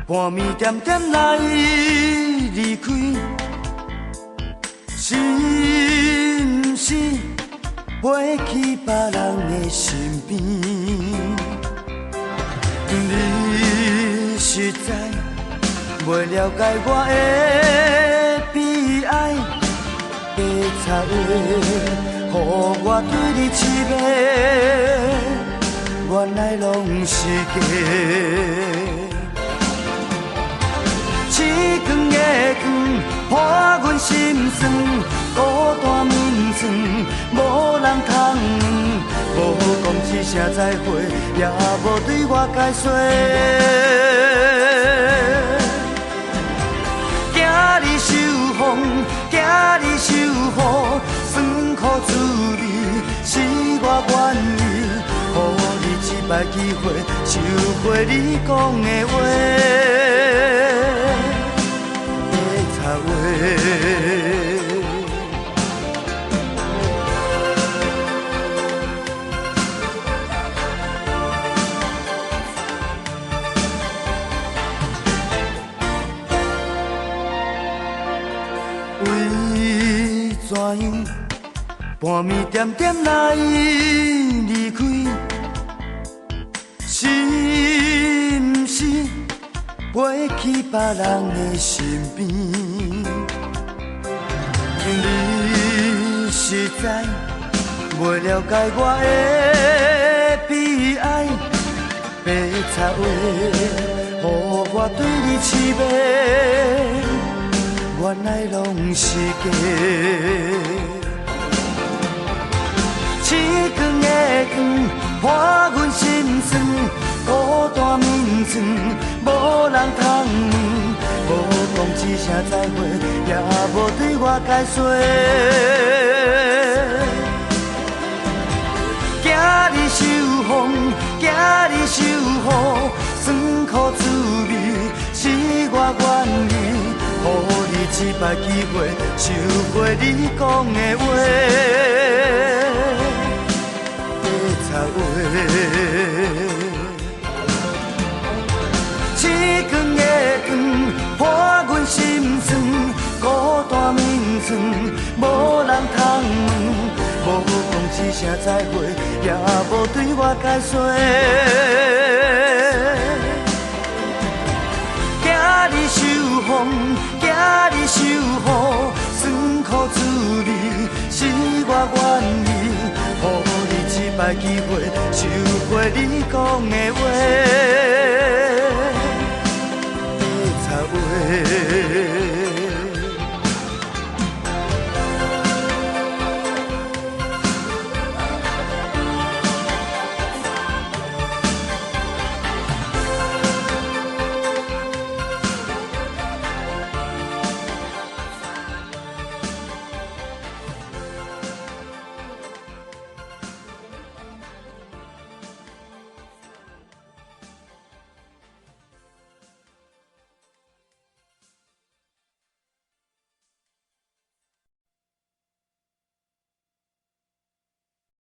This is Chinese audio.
半暝点点来离开，是毋是飞去别人的身边？你实在袂了解我的悲哀，白菜话，予我对你痴迷，原来拢是假。刺光的光，破阮心酸，孤单眠床，无人通问，无讲一声再会，也无对我解说。惊你受风，惊你受雨，酸苦滋味是我愿意，予你一摆机会，收回你讲的话。为怎样半暝点点来离开？是毋是飞去别人的身边？你实在袂了解我的悲哀，白菜话，予我对你痴迷，原来拢是假。刺光的光，破阮心酸，孤单眠床，无人通问，无讲一声再会，也无对我解说。惊你受风，惊你受雨，酸苦滋味是我愿意，予你一摆机会，收回你讲的话。白菜话，刺光的光，破阮心酸，孤单眠床，无人通问，无讲一声再会，也无对我解说。惊你受风，惊你受雨，酸苦滋味是我愿意，予你一摆机会，收回你讲的话。